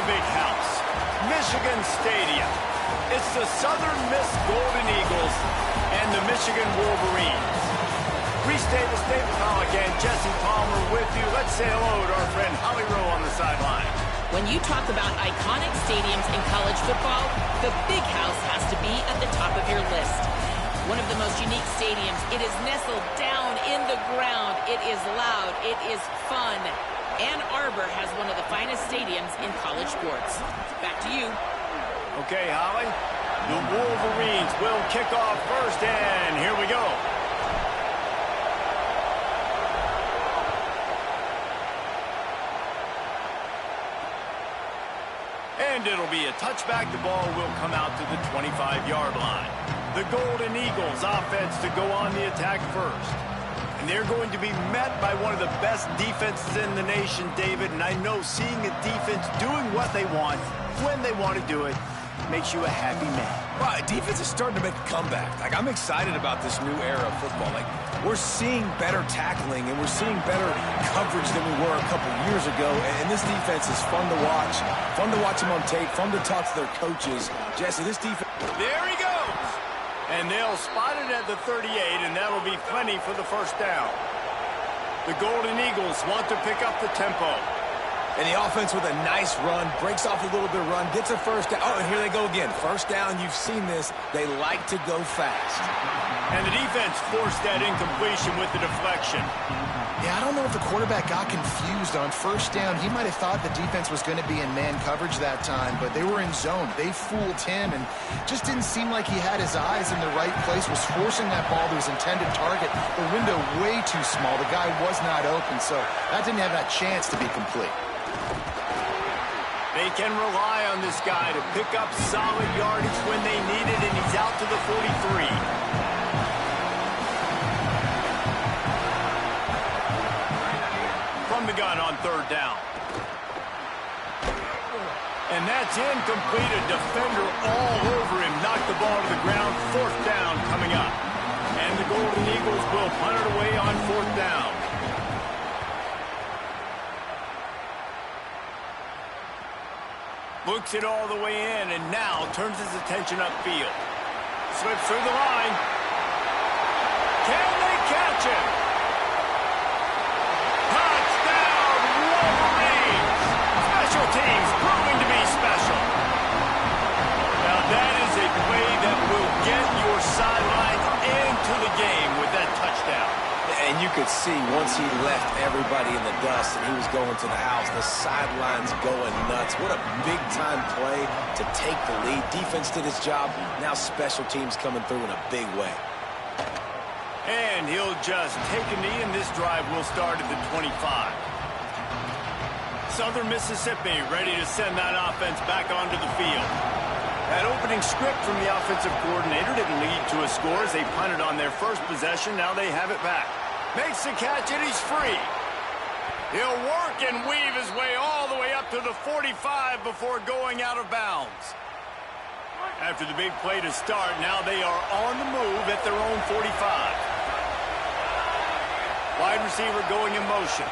big house, Michigan Stadium. It's the Southern Miss Golden Eagles and the Michigan Wolverines. Reese Davis, David Pollock, and Jesse Palmer with you. Let's say hello to our friend Holly Rowe on the sideline. When you talk about iconic stadiums in college football, the Big House has to be at the top of your list. One of the most unique stadiums. It is nestled down in the ground. It is loud. It is fun. Ann Arbor has one of the finest stadiums in college sports. Back to you. Okay, Holly. The Wolverines will kick off first, and here we go. And it'll be a touchback. The ball will come out to the 25-yard line. The Golden Eagles offense to go on the attack first. And they're going to be met by one of the best defenses in the nation, David. And I know seeing a defense doing what they want, when they want to do it, makes you a happy man. Well, defense is starting to make a comeback. Like, I'm excited about this new era of football. Like, we're seeing better tackling and we're seeing better coverage than we were a couple years ago. And this defense is fun to watch. Fun to watch them on tape. Fun to talk to their coaches. Jesse, this defense... There he goes! And they'll spot it at the 38, and that'll be plenty for the first down. The Golden Eagles want to pick up the tempo. And the offense with a nice run, breaks off a little bit of run, gets a first down. Oh, and here they go again. First down, you've seen this. They like to go fast. And the defense forced that incompletion with the deflection. Yeah, I don't know if the quarterback got confused on first down. He might have thought the defense was going to be in man coverage that time, but they were in zone. They fooled him and just didn't seem like he had his eyes in the right place, was forcing that ball to his intended target. The window way too small. The guy was not open, so that didn't have that chance to be complete. They can rely on this guy to pick up solid yardage when they need it, and he's out to the 43. From the gun on third down. And that's incomplete. A defender all over him. Knocked the ball to the ground. Fourth down coming up. And the Golden Eagles will punt it away on fourth down. Looks it all the way in, and now turns his attention upfield. Slips through the line. Can they catch it? Touchdown, Wolverines! Special teams proving to be special. Now that is a play that will get your sidelines into the game with that touchdown. And you could see once he left everybody in the dust and he was going to the house, the sidelines going nuts. What a big-time play to take the lead. Defense did his job. Now special teams coming through in a big way. And he'll just take a knee, and this drive will start at the 25. Southern Mississippi ready to send that offense back onto the field. That opening script from the offensive coordinator didn't lead to a score as they punted on their first possession. Now they have it back. Makes the catch, and he's free. He'll work and weave his way all the way up to the 45 before going out of bounds. After the big play to start, now they are on the move at their own 45. Wide receiver going in motion.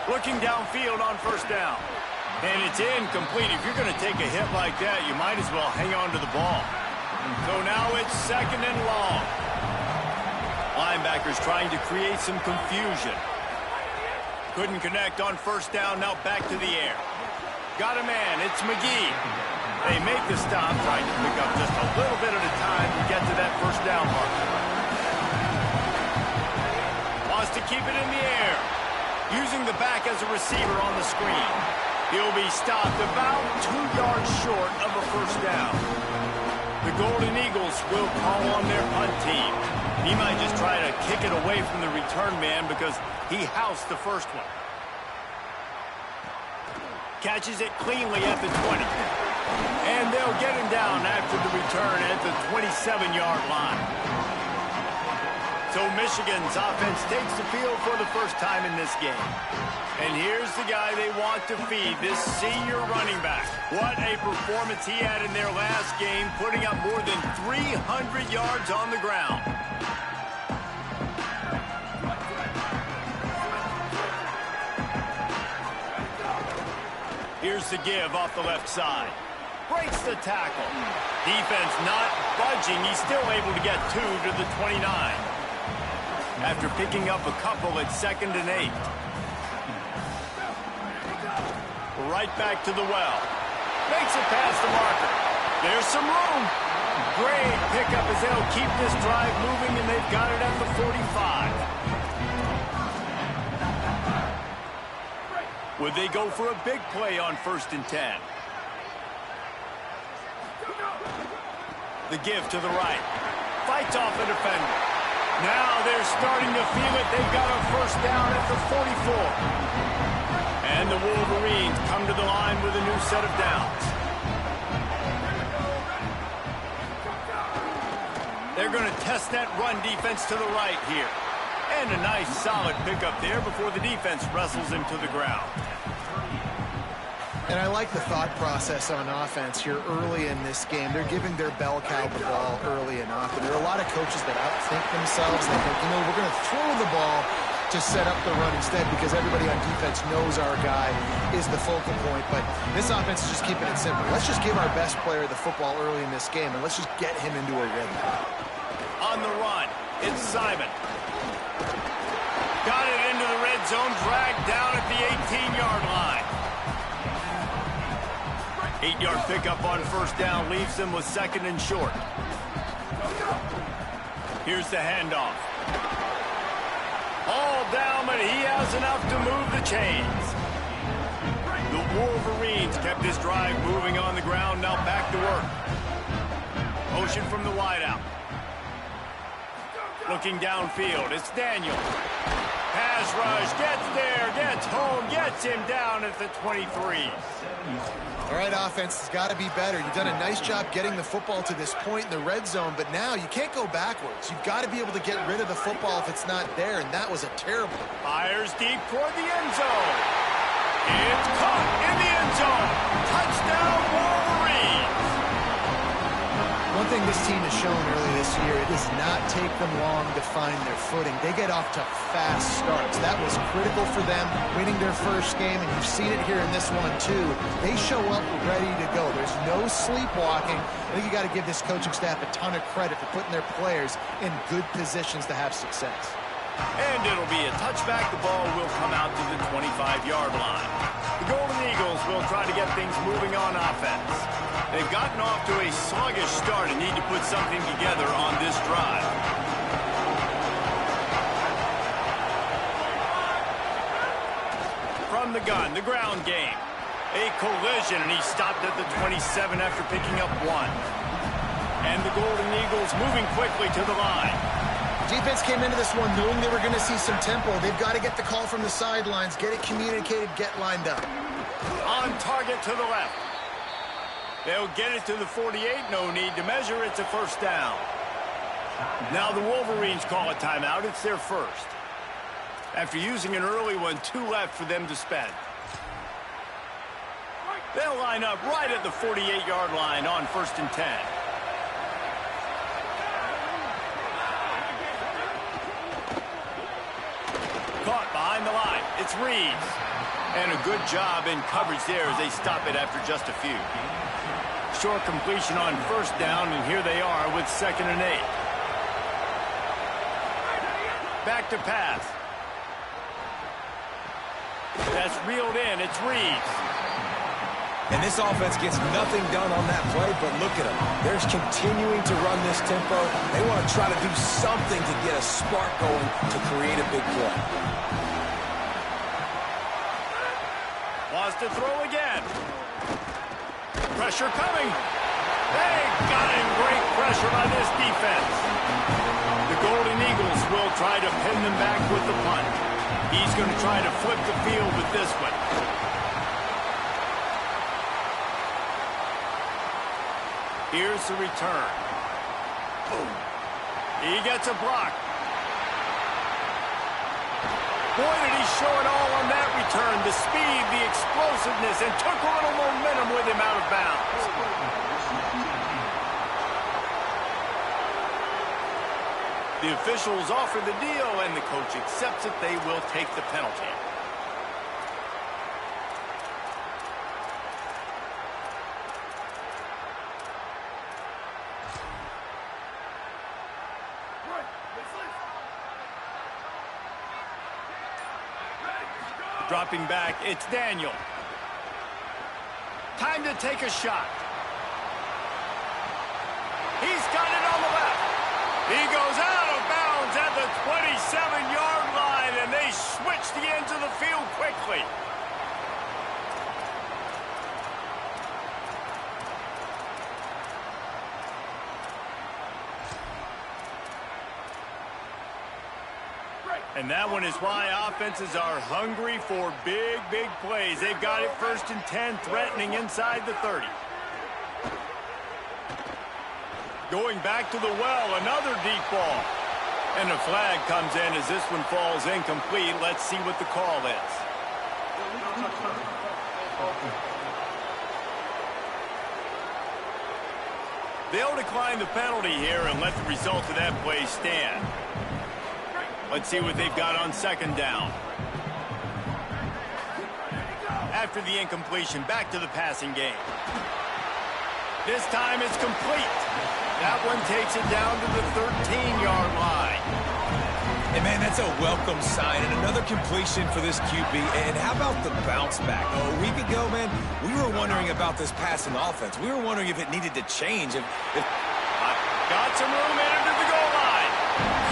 Looking downfield on first down. And it's incomplete. If you're going to take a hit like that, you might as well hang on to the ball. So now it's second and long. Linebackers trying to create some confusion. Couldn't connect on first down. Now back to the air. Got a man. It's McGee. They make the stop, trying to pick up just a little bit at a time to get to that first down marker. Wants to keep it in the air. Using the back as a receiver on the screen. He'll be stopped about 2 yards short of a first down. The Golden Eagles will call on their punt team. He might just try to kick it away from the return man because he housed the first one. Catches it cleanly at the 20. And they'll get him down after the return at the 27-yard line. So Michigan's offense takes the field for the first time in this game. And here's the guy they want to feed, this senior running back. What a performance he had in their last game, putting up more than 300 yards on the ground. Here's the give off the left side. Breaks the tackle. Defense not budging. He's still able to get 2 to the 29. After picking up a couple at 2nd and 8. Right back to the well. Makes it past the marker. There's some room. Great pickup as they'll keep this drive moving, and they've got it at the 45. Would they go for a big play on 1st and 10? The give to the right. Fights off a defender. Now they're starting to feel it. They've got a 1st down at the 44. And the Wolverines come to the line with a new set of downs. They're going to test that run defense to the right here. And a nice solid pickup there before the defense wrestles him to the ground. And I like the thought process on offense here early in this game. They're giving their bell cow the ball early enough. And there are a lot of coaches that outthink themselves. They think, we're going to throw the ball to set up the run instead because everybody on defense knows our guy is the focal point. But this offense is just keeping it simple. Let's just give our best player the football early in this game, and let's just get him into a rhythm. On the run, it's Simon. Got it into the red zone, dragged down at the 18-yard line. 8-yard pickup on 1st down leaves them with 2nd and short. Here's the handoff. All down, but he has enough to move the chains. The Wolverines kept this drive moving on the ground, now back to work. Motion from the wideout. Looking downfield, it's Daniel. Pass rush, gets there, gets home, gets him down at the 23. All right, offense has got to be better. You've done a nice job getting the football to this point in the red zone, but now you can't go backwards. You've got to be able to get rid of the football if it's not there, and that was a terrible. Fires deep toward the end zone. It's caught in the end zone. Touchdown, Wolverines. One thing this team has shown early this year, it does not take them long to find their footing. They get off to fast starts. That was critical for them, winning their first game, and you've seen it here in this one, too. They show up ready to go. There's no sleepwalking. I think you got to give this coaching staff a ton of credit for putting their players in good positions to have success. And it'll be a touchback. The ball will come out to the 25-yard line. The Golden Eagles will try to get things moving on offense. They've gotten off to a sluggish start and need to put something together on this drive. From the gun, the ground game. A collision, and he stopped at the 27 after picking up 1. And the Golden Eagles moving quickly to the line. Defense came into this one knowing they were going to see some tempo. They've got to get the call from the sidelines, get it communicated, get lined up. On target to the left. They'll get it to the 48. No need to measure. It's a 1st down. Now the Wolverines call a timeout. It's their first. After using an early one, 2 left for them to spend. They'll line up right at the 48-yard line on 1st and 10. Caught behind the line. It's Reeves. And a good job in coverage there as they stop it after just a few. Short completion on 1st down, and here they are with 2nd and 8. Back to pass. That's reeled in. It's Reeves. And this offense gets nothing done on that play, but look at them. They're continuing to run this tempo. They want to try to do something to get a spark going to create a big play. Wants to throw again. Pressure coming. They got him. Great pressure by this defense. The Golden Eagles will try to pin them back with the punt. He's going to try to flip the field with this one. Here's the return. Boom. He gets a block. Boy, did he show it all on that return. The speed, the explosiveness, and took a little momentum with him out of bounds. The officials offer the deal, and the coach accepts it. They will take the penalty. Dropping back, it's Daniel. Time to take a shot. He's got it on the left. He goes out of bounds at the 27-yard line, and they switch the ends of the field quickly. And that one is why offenses are hungry for big, big plays. They've got it 1st and 10, threatening inside the 30. Going back to the well, another deep ball. And the flag comes in as this one falls incomplete. Let's see what the call is. They'll decline the penalty here and let the result of that play stand. Let's see what they've got on 2nd down. After the incompletion, back to the passing game. This time it's complete. That one takes it down to the 13-yard line. And, man, that's a welcome sign. And another completion for this QB. And how about the bounce back? A week ago, man, we were wondering about this passing offense. We were wondering if it needed to change. If Got some room in under the goal line.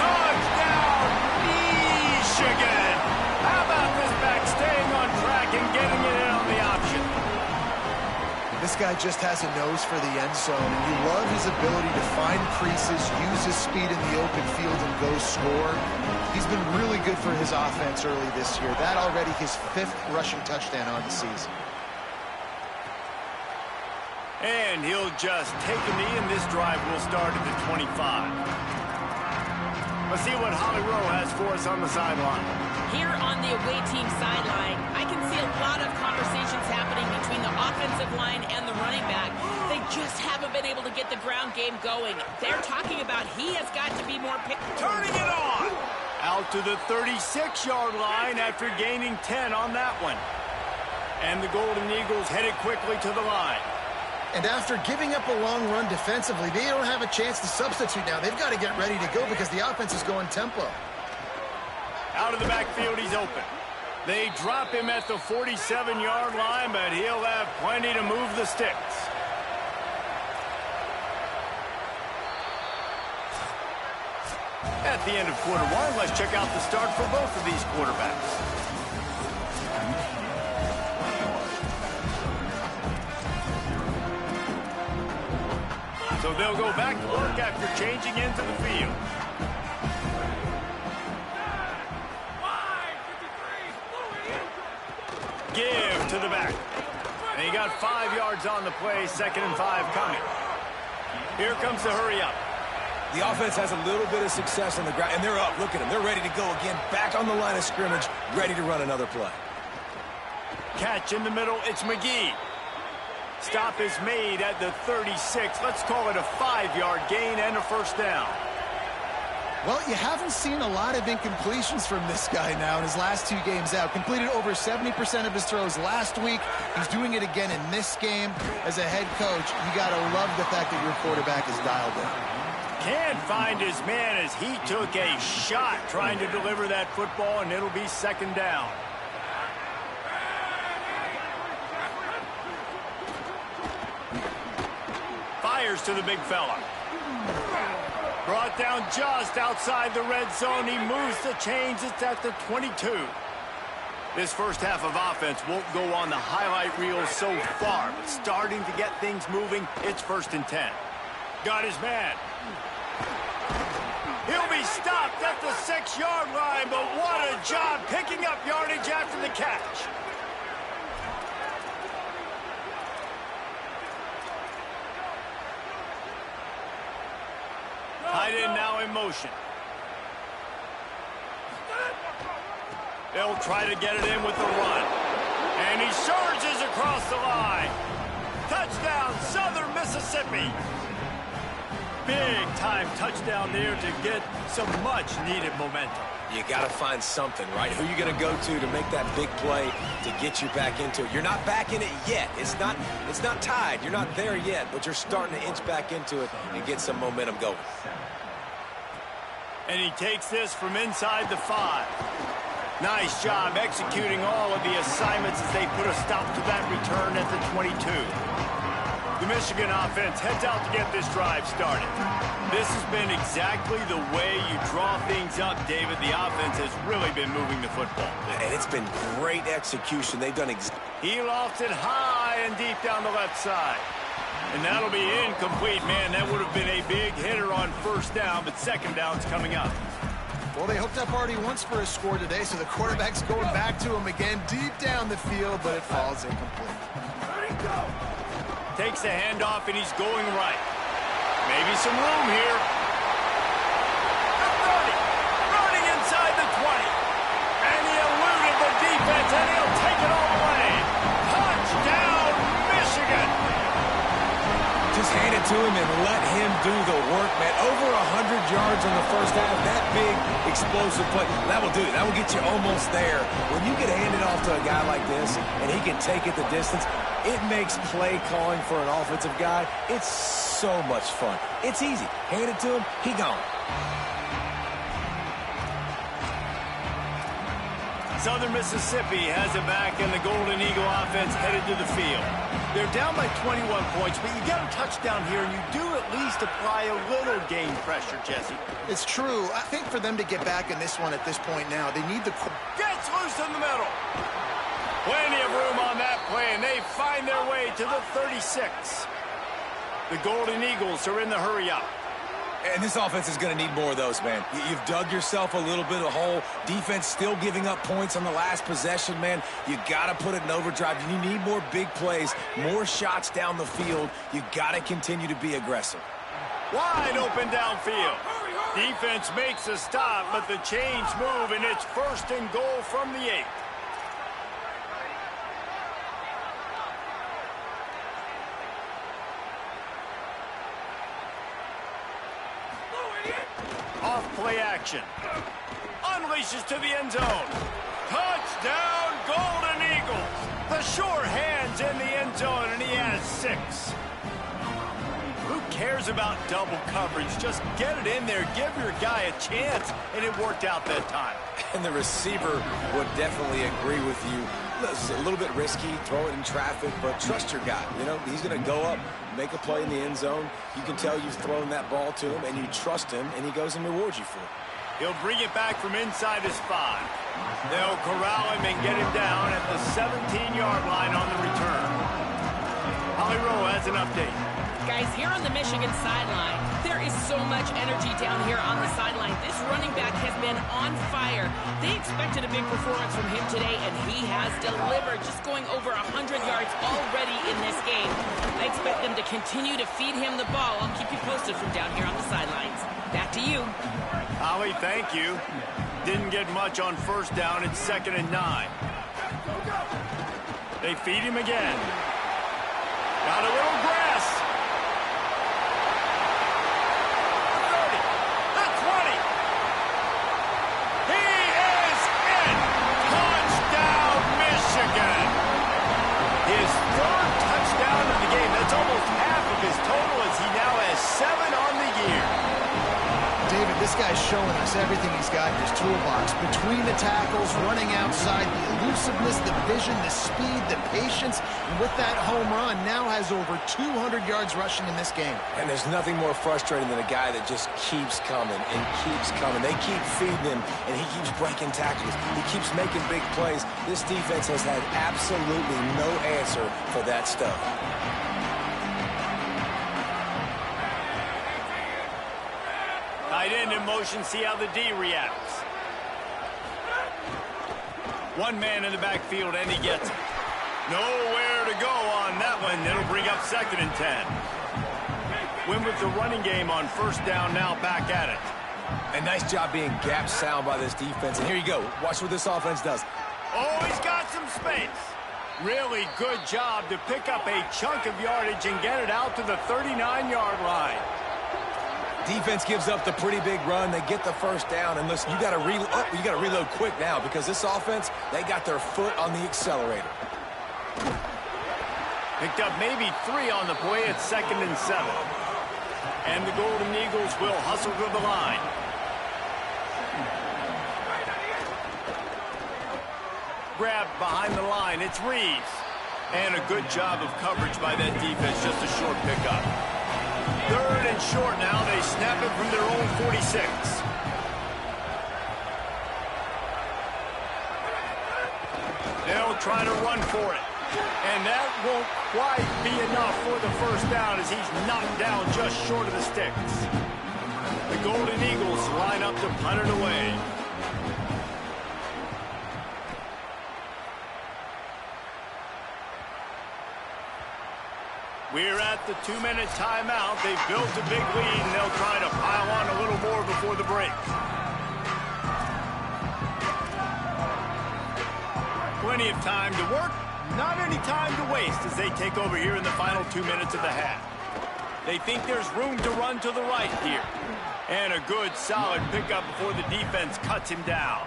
Touchdown, Michigan. How about this back staying on track and getting it in on the option? This guy just has a nose for the end zone, and you love his ability to find creases, use his speed in the open field, and go score. He's been really good for his offense early this year. That already his 5th rushing touchdown on the season. And he'll just take a knee, and this drive will start at the 25. Let's see what Holly Rowe has for us on the sideline. Here on the away team sideline, I can see a lot of conversations happening between the offensive line and the running back. They just haven't been able to get the ground game going. They're talking about he has got to be more... Turning it on! Out to the 36-yard line after gaining 10 on that one. And the Golden Eagles headed quickly to the line. And after giving up a long run defensively, they don't have a chance to substitute now. They've got to get ready to go because the offense is going tempo. Out of the backfield, he's open. They drop him at the 47-yard line, but he'll have plenty to move the sticks. At the end of quarter one, let's check out the start for both of these quarterbacks. So they'll go back to work after changing into the field. Give to the back. And he got 5 yards on the play, 2nd and 5 coming. Here comes the hurry up. the offense has a little bit of success on the ground, and they're up. Look at them. They're ready to go again, back on the line of scrimmage, ready to run another play. Catch in the middle, it's McGee. Stop is made at the 36. Let's call it a 5-yard gain and a first down. Well, you haven't seen a lot of incompletions from this guy now in his last 2 games out. Completed over 70% of his throws last week. He's doing it again in this game. As a head coach, you got to love the fact that your quarterback is dialed in. Can't find his man as he took a shot trying to deliver that football, and it'll be second down. Fires to the big fella. Brought down just outside the red zone. He moves the chains. It's at the 22. This first half of offense won't go on the highlight reel so far, but starting to get things moving. It's 1st and 10. Got his man. He'll be stopped at the 6-yard line, but what a job picking up yardage after the catch. Tight end now in motion. They'll try to get it in with the run. And he surges across the line. Touchdown, Southern Mississippi. Big-time touchdown there to get some much-needed momentum. You got to find something, right? Who are you going to go to make that big play to get you back into it? You're not back in it yet. It's not tied. You're not there yet, but you're starting to inch back into it and get some momentum going. And he takes this from inside the 5. Nice job executing all of the assignments as they put a stop to that return at the 22. The Michigan offense heads out to get this drive started. This has been exactly the way you draw things up, David. The offense has really been moving the football. And it's been great execution. They've done He lofts it high and deep down the left side. And that'll be incomplete. Man, that would have been a big hitter on first down, but second down's coming up. Well, they hooked up already once for a score today, so the quarterback's going back to him again deep down the field, but it falls incomplete. Takes the handoff, and he's going right. Maybe some room here. The 30. Running inside the 20. And he eluded the defense, and he'll take it all the way. Touchdown, Michigan! Just hand it to him and let him do the work, man. Over 100 yards in the first half. That big, explosive play. That will do it. That will get you almost there. When you get handed off to a guy like this, and he can take it the distance, it makes play calling for an offensive guy, it's so much fun. It's easy. Hand it to him, he gone. Southern Mississippi has it back, and the Golden Eagle offense headed to the field. They're down by 21 points, but you get a touchdown here, and you do at least apply a little game pressure, Jesse. It's true. I think for them to get back in this one at this point now, they need the... Gets loose in the middle. Plenty of room on that play, and they find their way to the 36. The Golden Eagles are in the hurry-up. And this offense is going to need more of those, man. You've dug yourself a little bit of a hole. Defense still giving up points on the last possession, man. You got to put it in overdrive. You need more big plays, more shots down the field. You got to continue to be aggressive. Wide open downfield. Defense makes a stop, but the chains move, and it's first and goal from the 8. Off play action. Unleashes to the end zone. Touchdown, Golden Eagles. The sure hands in the end zone, and he has 6. Who cares about double coverage? Just get it in there. Give your guy a chance, and it worked out that time. And the receiver would definitely agree with you. It's a little bit risky, throw it in traffic, but trust your guy. You know, he's going to go up, make a play in the end zone. You can tell you've thrown that ball to him, and you trust him, and he goes and rewards you for it. He'll bring it back from inside his 5. They'll corral him and get him down at the 17-yard line on the return. Holly Rowe has an update. Guys, here on the Michigan sideline, there is so much energy down here on the sideline. This running back has been on fire. They expected a big performance from him today, and he has delivered, just going over 100 yards already in this game. I expect them to continue to feed him the ball. I'll keep you posted from down here on the sidelines. Back to you. Holly, thank you. Didn't get much on first down. It's 2nd and 9. They feed him again. Got a little grass. His 3rd touchdown of the game. That's almost half of his total as he now has 7 on the year. David, this guy's showing us everything he's got in his toolbox. Between the tackles, running outside, the elusiveness, the vision, the speed, the patience. And with that home run, now has over 200 yards rushing in this game. And there's nothing more frustrating than a guy that just keeps coming and keeps coming. They keep feeding him, and he keeps breaking tackles. He keeps making big plays. This defense has had absolutely no answer for that stuff. Tight end in motion, see how the D reacts. One man in the backfield, and he gets it. Nowhere to go on that one. It'll bring up 2nd and 10. Win with the running game on first down, now back at it. A nice job being gap sound by this defense. And here you go. Watch what this offense does. Oh, he's got some space. Really good job to pick up a chunk of yardage and get it out to the 39-yard line. Defense gives up the pretty big run. They get the first down. And listen, you got to reload quick now because this offense, they got their foot on the accelerator. Picked up maybe 3 on the play at 2nd and 7. And the Golden Eagles will hustle to the line. grab behind the line. It's Reeves. And a good job of coverage by that defense, just a short pickup. 3rd and short now. They snap it from their own 46. They'll try to run for it. And that won't quite be enough for the first down as he's knocked down just short of the sticks. The Golden Eagles line up to punt it away. We're at the 2-minute timeout. They've built a big lead, and they'll try to pile on a little more before the break. Plenty of time to work, not any time to waste as they take over here in the final 2 minutes of the half. They think there's room to run to the right here. And a good, solid pickup before the defense cuts him down.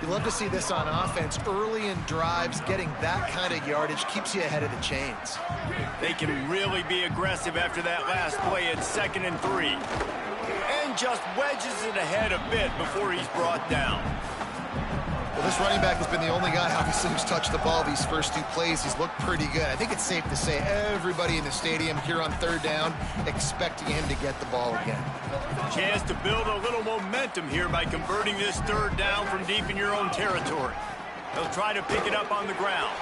You love to see this on offense. Early in drives, getting that kind of yardage keeps you ahead of the chains. They can really be aggressive after that last play at 2nd and 3. And just wedges it ahead a bit before he's brought down. Well, this running back has been the only guy, obviously, who's touched the ball these first 2 plays. He's looked pretty good. I think it's safe to say everybody in the stadium here on 3rd down expecting him to get the ball again. Chance to build a little momentum here by converting this 3rd down from deep in your own territory. He'll try to pick it up on the ground.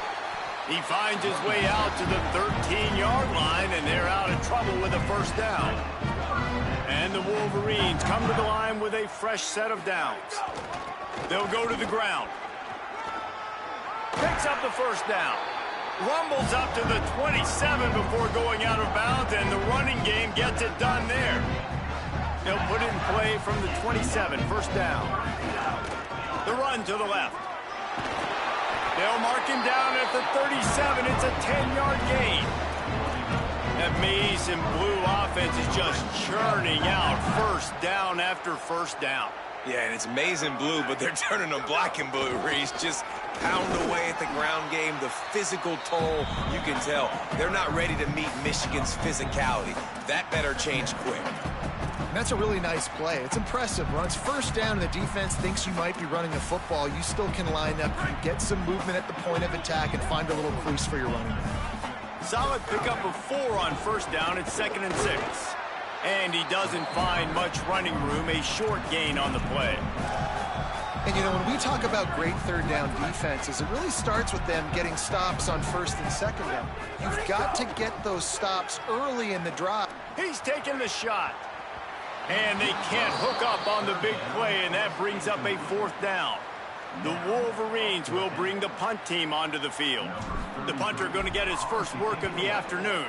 He finds his way out to the 13-yard line, and they're out of trouble with a first down. And the Wolverines come to the line with a fresh set of downs. They'll go to the ground. Picks up the first down. Rumbles up to the 27 before going out of bounds, and the running game gets it done there. They'll put it in play from the 27, first down. The run to the left. They'll mark him down at the 37. It's a 10-yard gain. That maize and blue offense is just churning out first down after first down. Yeah, and it's maize and blue, but they're turning them black and blue, Reese. Just pound away at the ground game, the physical toll, you can tell. They're not ready to meet Michigan's physicality. That better change quick. And that's a really nice play. It's impressive. When it's first down and the defense thinks you might be running the football, you still can line up and get some movement at the point of attack and find a little crease for your running back. Solid pickup of 4 on first down. It's 2nd and 6. And he doesn't find much running room, a short gain on the play. And, you know, when we talk about great 3rd down defenses, it really starts with them getting stops on 1st and 2nd down. You've got to get those stops early in the drive. He's taking the shot. And they can't hook up on the big play, and that brings up a 4th down. The Wolverines will bring the punt team onto the field. The punter going to get his first work of the afternoon.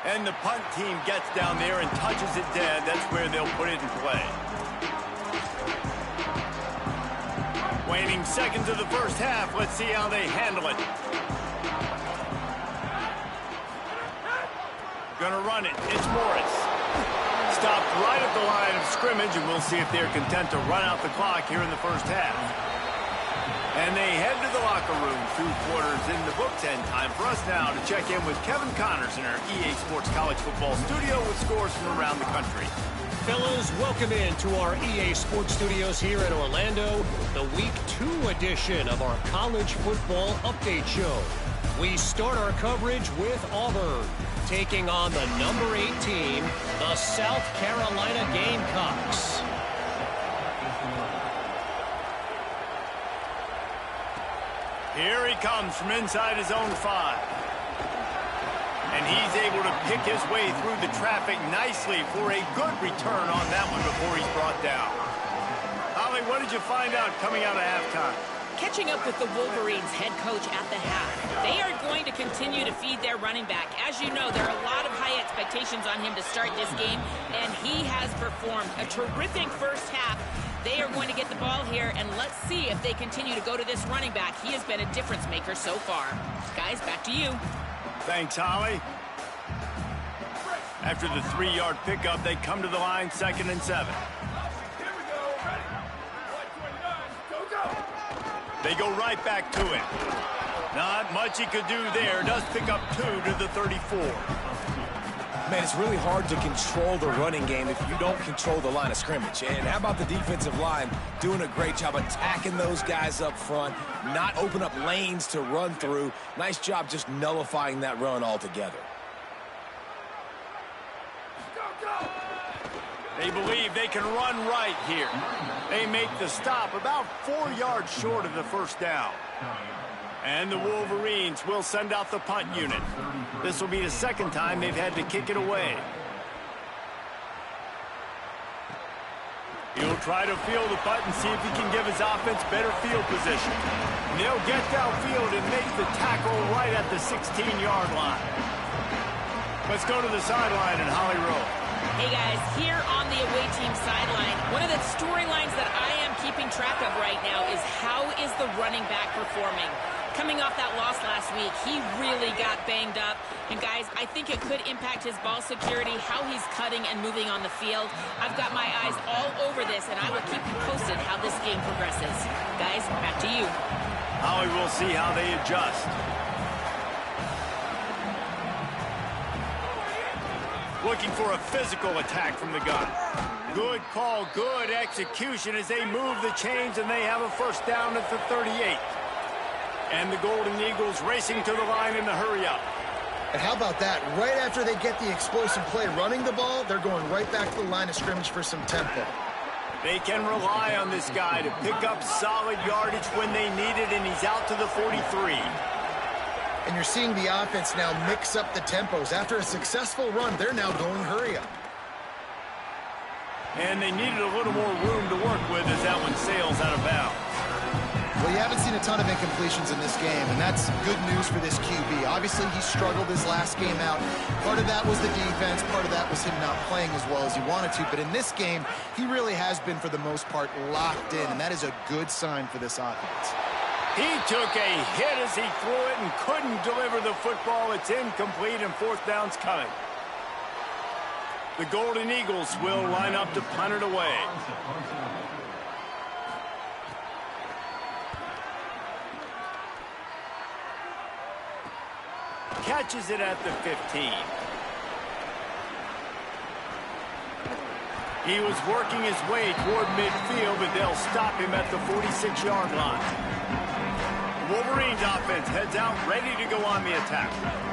And the punt team gets down there and touches it dead. That's where they'll put it in play. Waning seconds of the first half. Let's see how they handle it. Gonna run it. It's Morris. Stopped right at the line of scrimmage, and we'll see if they're content to run out the clock here in the first half. And they head to the locker room. 2 quarters in the books, and time for us now to check in with Kevin Connors in our EA Sports College Football studio with scores from around the country. Fellas, welcome in to our EA Sports Studios here in Orlando, the Week 2 edition of our College Football Update Show. We start our coverage with Auburn, taking on the number 8 team, the South Carolina Gamecocks. Here he comes from inside his own 5. And he's able to pick his way through the traffic nicely for a good return on that one before he's brought down. Holly, what did you find out coming out of halftime? Catching up with the Wolverines head coach at the half. They are going to continue to feed their running back. As you know, there are a lot of high expectations on him to start this game, and he has performed a terrific first half. They are going to get the ball here, and let's see if they continue to go to this running back. He has been a difference maker so far. Guys, back to you. Thanks, Holly. After the 3-yard pickup, they come to the line, 2nd and 7. They go right back to it. Not much he could do there. Does pick up 2 to the 34. Man, it's really hard to control the running game if you don't control the line of scrimmage. And how about the defensive line doing a great job attacking those guys up front, not open up lanes to run through. Nice job just nullifying that run altogether. They believe they can run right here. They make the stop about 4 yards short of the first down. And the Wolverines will send out the punt unit. This will be the second time they've had to kick it away. He'll try to field the punt and see if he can give his offense better field position. And they'll get downfield and make the tackle right at the 16-yard line. Let's go to the sideline in Holly Rowe. Hey guys, here on the away team sideline, one of the storylines that I am keeping track of right now is how is the running back performing? Coming off that loss last week, he really got banged up. And guys, I think it could impact his ball security, how he's cutting and moving on the field. I've got my eyes all over this, and I will keep you posted how this game progresses. Guys, back to you. Holly will see how they adjust. Looking for a physical attack from the gun. Good call, good execution as they move the chains, and they have a first down at the 38. And the Golden Eagles racing to the line in the hurry-up. And how about that? Right after they get the explosive play running the ball, they're going right back to the line of scrimmage for some tempo. They can rely on this guy to pick up solid yardage when they need it, and he's out to the 43. And you're seeing the offense now mix up the tempos. After a successful run, they're now going hurry-up. And they needed a little more room to work with as that one sails out of bounds. Well, you haven't seen a ton of incompletions in this game, and that's good news for this QB. Obviously, he struggled his last game out. Part of that was the defense. Part of that was him not playing as well as he wanted to. But in this game, he really has been, for the most part, locked in, and that is a good sign for this offense. He took a hit as he threw it and couldn't deliver the football. It's incomplete, and fourth down's coming. The Golden Eagles will line up to punt it away. Catches it at the 15. He was working his way toward midfield, but they'll stop him at the 46-yard line. The Wolverines offense heads out, ready to go on the attack.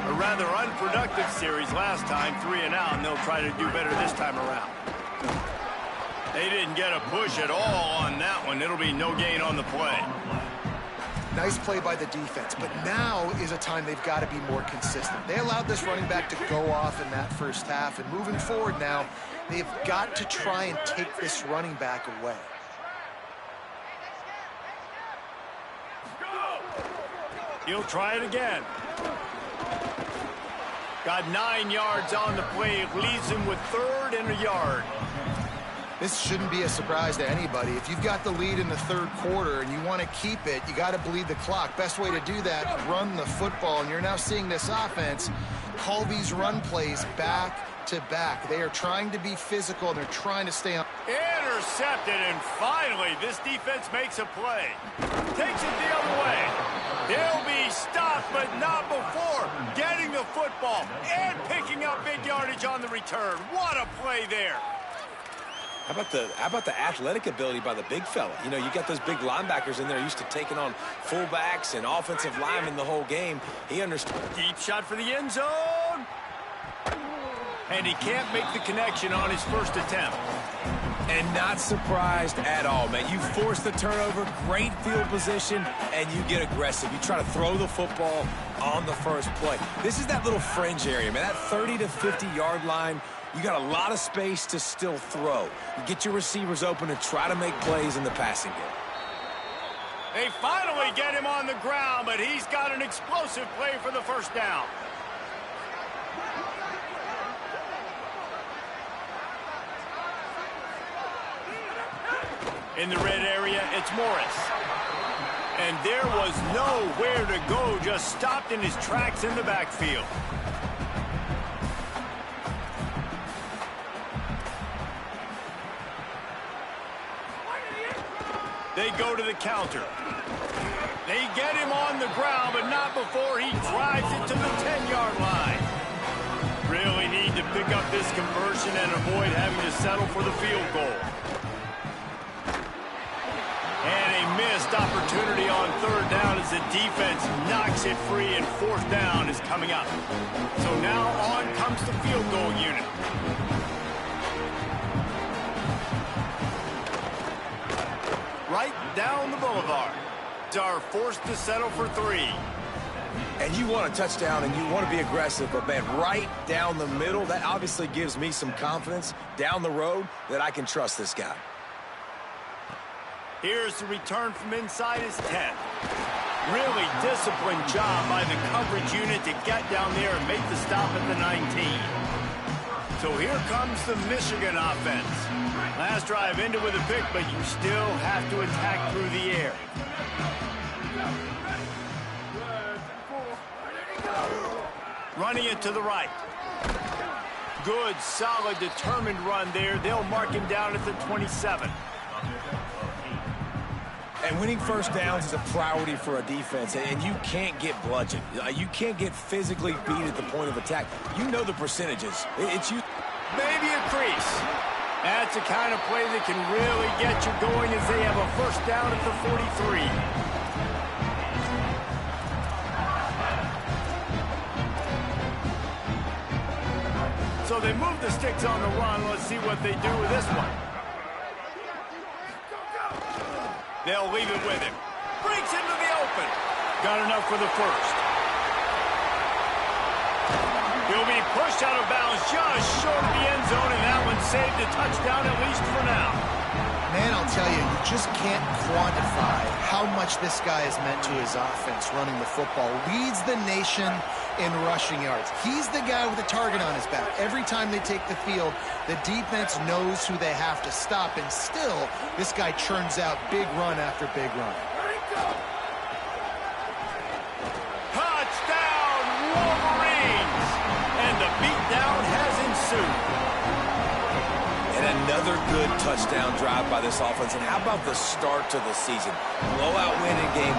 A rather unproductive series last time, 3 and out, and they'll try to do better this time around. They didn't get a push at all on that one. It'll be no gain on the play. Nice play by the defense, but now is a time they've got to be more consistent. They allowed this running back to go off in that first half, and moving forward now, they've got to try and take this running back away. He'll try it again. Got 9 yards on the play. Leaves him with 3rd and a yard. This shouldn't be a surprise to anybody. If you've got the lead in the third quarter and you want to keep it, you got to bleed the clock. Best way to do that, run the football. And you're now seeing this offense call these run plays back to back. They are trying to be physical, and they're trying to stay on. Intercepted, and finally this defense makes a play. Takes it the other way. They'll be stopped, but not before getting the football and picking up big yardage on the return. What a play there. How about the athletic ability by the big fella? You know, you got those big linebackers in there used to taking on fullbacks and offensive linemen the whole game. He understood. Deep shot for the end zone. And he can't make the connection on his first attempt. And not surprised at all, man. You force the turnover, great field position, and you get aggressive. You try to throw the football on the first play. This is that little fringe area, man. That 30 to 50-yard line, you got a lot of space to still throw. You get your receivers open and try to make plays in the passing game. They finally get him on the ground, but he's got an explosive play for the first down. In the red area, it's Morris. And there was nowhere to go, just stopped in his tracks in the backfield. They go to the counter. They get him on the ground, but not before he drives it to the 10-yard line. really need to pick up this conversion and avoid having to settle for the field goal. And a missed opportunity on third down as the defense knocks it free, and fourth down is coming up. So now on comes the field goal unit. Right down the boulevard. Are forced to settle for 3. And you want a touchdown and you want to be aggressive, but man, right down the middle, that obviously gives me some confidence down the road that I can trust this guy. Here's the return from inside his 10. Really disciplined job by the coverage unit to get down there and make the stop at the 19. So here comes the Michigan offense. Last drive ended with a pick, but you still have to attack through the air. Running it to the right. Good, solid, determined run there. They'll mark him down at the 27. And winning first downs is a priority for a defense, and you can't get bludgeoned. You can't get physically beat at the point of attack. You know the percentages. It's you. Maybe a crease. That's the kind of play that can really get you going as they have a first down at the 43. So they move the sticks on the run. Let's see what they do with this one. They'll leave it with him. Breaks into the open. Got enough for the first. He'll be pushed out of bounds just short of the end zone, and that one saved a touchdown at least for now. Man, I'll tell you, you just can't quantify how much this guy has meant to his offense running the football. Leads the nation in rushing yards. He's the guy with a target on his back. Every time they take the field, the defense knows who they have to stop, and still, this guy churns out big run after big run. Touchdown, Wolverines! And the beatdown has ensued. And another good touchdown drive by this offense. And how about the start to the season? Blowout win in game 1.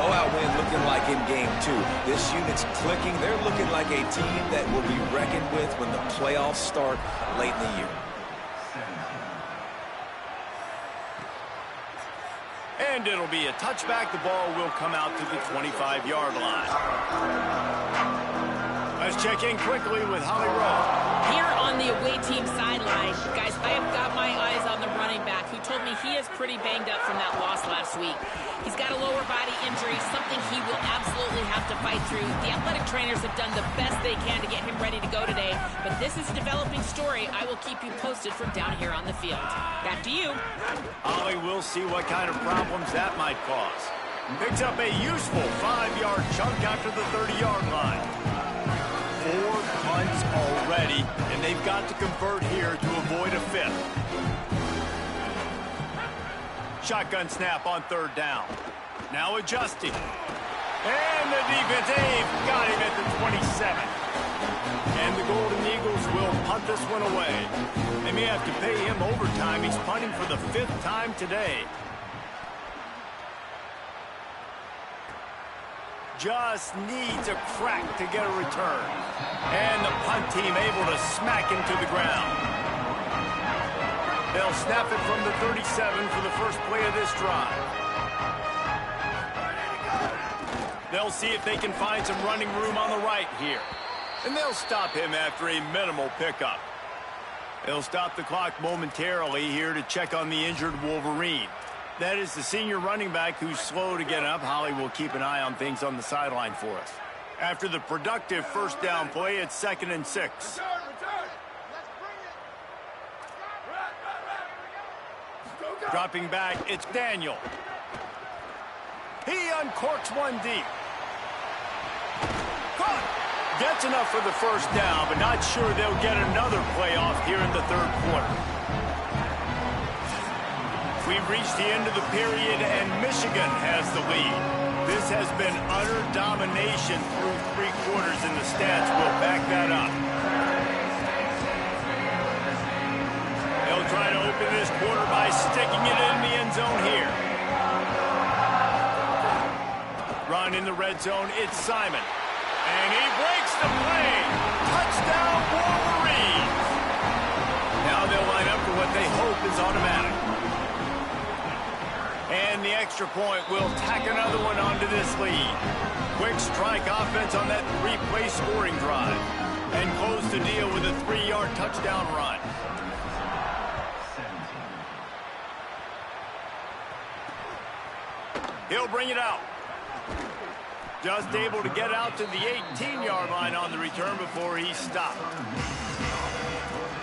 Blowout win looking like in game 2. This unit's clicking. They're looking like a team that will be reckoned with when the playoffs start late in the year. And it'll be a touchback. The ball will come out to the 25-yard line. Let's check in quickly with Holly Rowe. Here on the away team sideline, guys, I have got my eyes on the running back who told me he is pretty banged up from that loss last week. He's got a lower body injury, something he will absolutely have to fight through. The athletic trainers have done the best they can to get him ready to go today, but this is a developing story. I will keep you posted from down here on the field. Back to you. Holly will see what kind of problems that might cause. Picks up a useful 5-yard chunk after the 30-yard line. 4 punts already, and they've got to convert here to avoid a 5th. Shotgun snap on third down. Now adjusting. And the defense, they've got him at the 27. And the Golden Eagles will punt this one away. They may have to pay him overtime. He's punting for the 5th time today. Just needs a crack to get a return. And the punt team able to smack him to the ground. They'll snap it from the 37 for the first play of this drive. They'll see if they can find some running room on the right here. And they'll stop him after a minimal pickup. They'll stop the clock momentarily here to check on the injured Wolverine. That is the senior running back who's slow to get up. Holly will keep an eye on things on the sideline for us. After the productive first down play, it's 2nd and 6. Dropping back, it's Daniel. He uncorks one deep. Caught. Gets enough for the first down, but not sure they'll get another playoff here in the 3rd quarter. We've reached the end of the period, and Michigan has the lead. This has been utter domination through 3 quarters, and the stats will back that up. They'll try to open this quarter by sticking it in the end zone here. Run in the red zone, it's Simon. And he breaks the play. Touchdown, Wolverines. Now they'll line up for what they hope is automatic. And the extra point will tack another one onto this lead. Quick strike offense on that three-play scoring drive. And close the deal with a 3-yard touchdown run. He'll bring it out. Just able to get out to the 18-yard line on the return before he's stopped.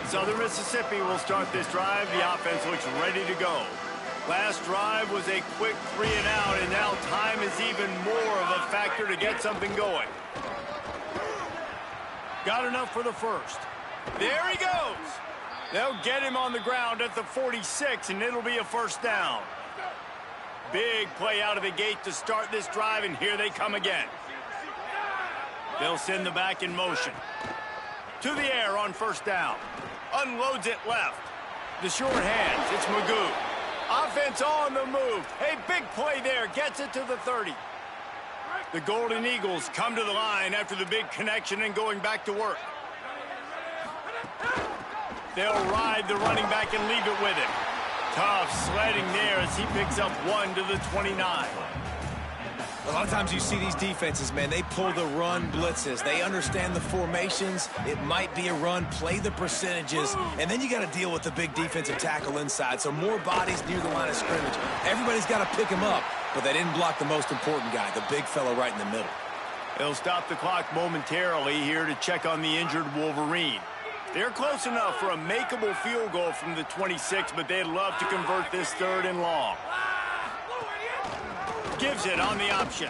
Southern Mississippi will start this drive. The offense looks ready to go. Last drive was a quick 3-and-out, and now time is even more of a factor to get something going. Got enough for the first. There he goes. They'll get him on the ground at the 46, and it'll be a first down. Big play out of the gate to start this drive, and here they come again. They'll send the back in motion. To the air on first down. Unloads it left. The short hands, it's Magoo. Offense on the move. Hey, big play there. Gets it to the 30. The Golden Eagles come to the line after the big connection and going back to work. They'll ride the running back and leave it with him. Tough sledding there as he picks up 1 to the 29. A lot of times you see these defenses, man, they pull the run blitzes. They understand the formations. It might be a run, play the percentages, and then you got to deal with the big defensive tackle inside. So more bodies near the line of scrimmage. Everybody's got to pick him up, but they didn't block the most important guy, the big fella right in the middle. They'll stop the clock momentarily here to check on the injured Wolverine. They're close enough for a makeable field goal from the 26, but they'd love to convert this 3rd and long. Gives it on the option.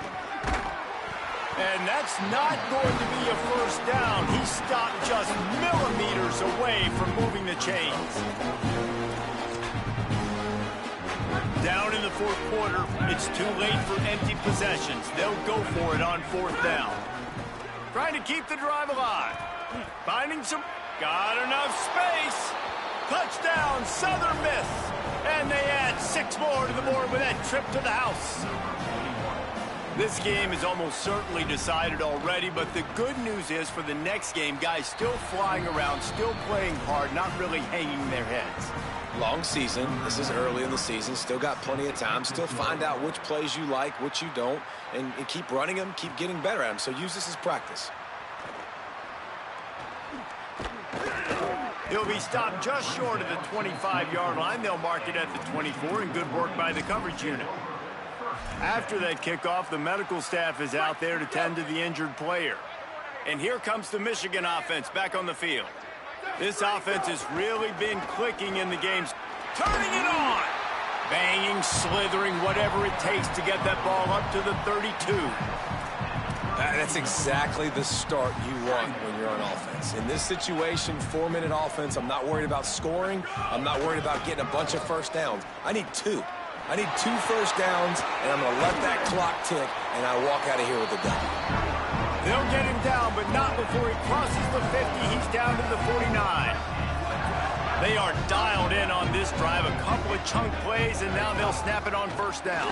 And that's not going to be a first down. He stopped just millimeters away from moving the chains. Down in the 4th quarter, it's too late for empty possessions. They'll go for it on 4th down. Trying to keep the drive alive. Finding some... Got enough space. Touchdown, Southern Miss. And they add 6 more to the board with that trip to the house. This game is almost certainly decided already, but the good news is for the next game, guys still flying around, still playing hard, not really hanging their heads. Long season. This is early in the season. Still got plenty of time. Still find out which plays you like, which you don't, and keep running them, keep getting better at them. So use this as practice. He'll be stopped just short of the 25-yard line. They'll mark it at the 24, and good work by the coverage unit. After that kickoff, the medical staff is out there to tend to the injured player. And here comes the Michigan offense back on the field. This offense has really been clicking in the games. Turning it on! Banging, slithering, whatever it takes to get that ball up to the 32. That's exactly the start you want when you're on offense. In this situation, 4-minute offense, I'm not worried about scoring. I'm not worried about getting a bunch of first downs. I need 2. I need 2 first downs, and I'm going to let that clock tick, and I walk out of here with a W. They'll get him down, but not before he crosses the 50. He's down to the 49. They are dialed in on this drive. A couple of chunk plays, and now they'll snap it on first down.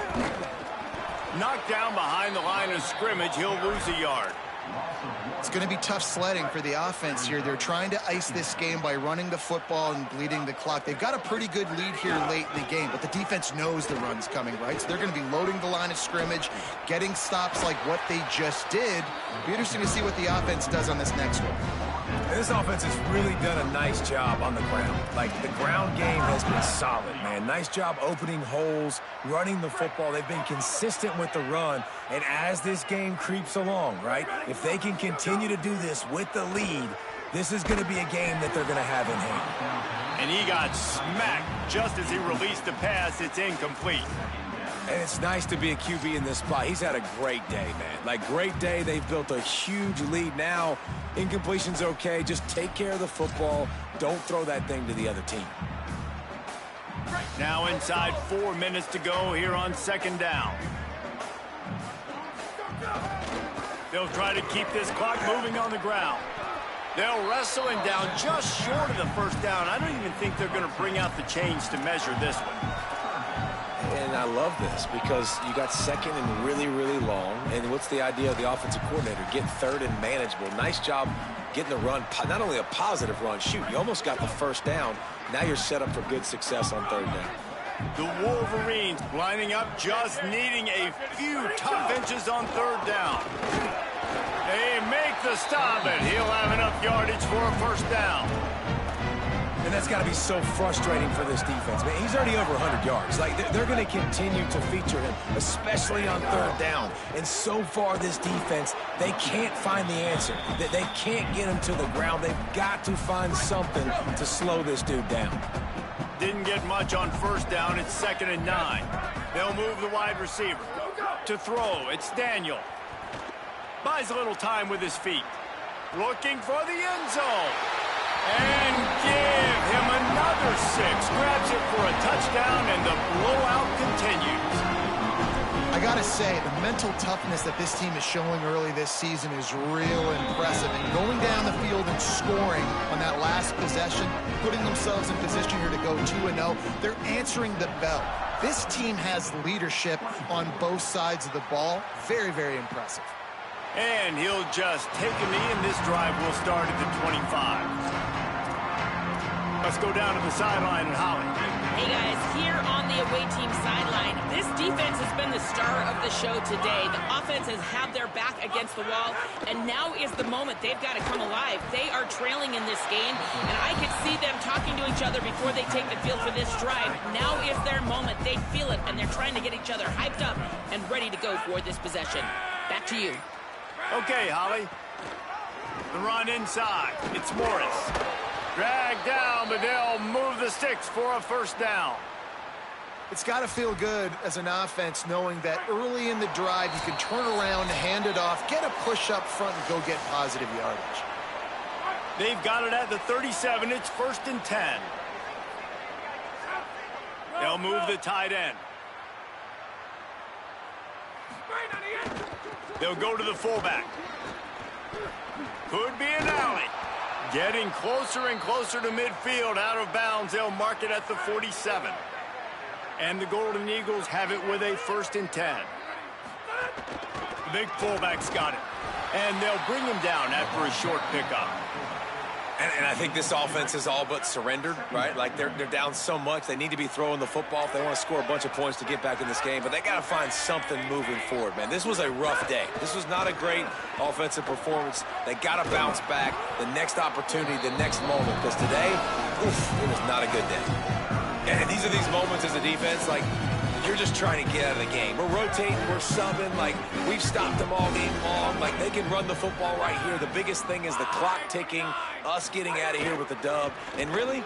Knocked down behind the line of scrimmage, he'll lose a yard. It's going to be tough sledding for the offense here. They're trying to ice this game by running the football and bleeding the clock. They've got a pretty good lead here late in the game, but the defense knows the run's coming, right? So they're going to be loading the line of scrimmage, getting stops like what they just did. It'll be interesting to see what the offense does on this next one. And this offense has really done a nice job on the ground. Like, the ground game has been solid, man. Nice job opening holes, running the football. They've been consistent with the run. And as this game creeps along, right, if they can continue to do this with the lead, this is going to be a game that they're going to have in hand. And he got smacked just as he released the pass. It's incomplete. And it's nice to be a QB in this spot. He's had a great day, man. Like, great day. They've built a huge lead. Now, incompletion's okay. Just take care of the football. Don't throw that thing to the other team. Now inside 4 minutes to go here on second down. They'll try to keep this clock moving on the ground. They'll wrestle him down just short of the first down. I don't even think they're going to bring out the chains to measure this one. And and I love this because you got second and really, really long. And what's the idea of the offensive coordinator? Get third and manageable. Nice job getting the run, not only a positive run, shoot, you almost got the first down. Now you're set up for good success on third down. The Wolverines lining up, just needing a few tough inches on third down. They make the stop, and he'll have enough yardage for a first down. And that's got to be so frustrating for this defense. Man, he's already over 100 yards. Like, they're going to continue to feature him, especially on third down. And so far, this defense, they can't find the answer. They can't get him to the ground. They've got to find something to slow this dude down. Didn't get much on first down. It's 2nd and 9. They'll move the wide receiver. To throw, it's Daniel. Buys a little time with his feet. Looking for the end zone. And give him another 6. Grabs it for a touchdown, and the blowout continues. I got to say, the mental toughness that this team is showing early this season is real impressive. And going down the field and scoring on that last possession, putting themselves in position here to go 2-0, they're answering the bell. This team has leadership on both sides of the ball. Very, very impressive. And he'll just take a knee, and this drive will start at the 25. Let's go down to the sideline and Holly. Hey guys, here on the away team sideline, this defense has been the star of the show today. The offense has had their back against the wall, and now is the moment they've got to come alive. They are trailing in this game, and I could see them talking to each other before they take the field for this drive. Now is their moment. They feel it, and they're trying to get each other hyped up and ready to go for this possession. Back to you. Okay, Holly. The run inside. It's Morris. Dragged down, but they'll move the sticks for a first down. It's got to feel good as an offense knowing that early in the drive you can turn around, hand it off, get a push up front, and go get positive yardage. They've got it at the 37. It's 1st and 10. They'll move the tight end. They'll go to the fullback. Could be an alley. Getting closer and closer to midfield, out of bounds. They'll mark it at the 47. And the Golden Eagles have it with a 1st and 10. The big fullback's got it. And they'll bring him down after a short pickup. And I think this offense is all but surrendered, right? Like, they're down so much. They need to be throwing the football if they want to score a bunch of points to get back in this game. But they got to find something moving forward, man. This was a rough day. This was not a great offensive performance. They got to bounce back the next opportunity, the next moment. Because today, it was not a good day. And these are these moments as a defense, like, you're just trying to get out of the game. We're rotating, we're subbing, like, we've stopped them all game long. Like, they can run the football right here. The biggest thing is the clock ticking, us getting out of here with the dub. And really,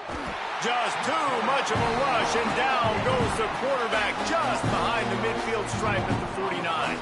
just too much of a rush, and down goes the quarterback just behind the midfield stripe at the 49.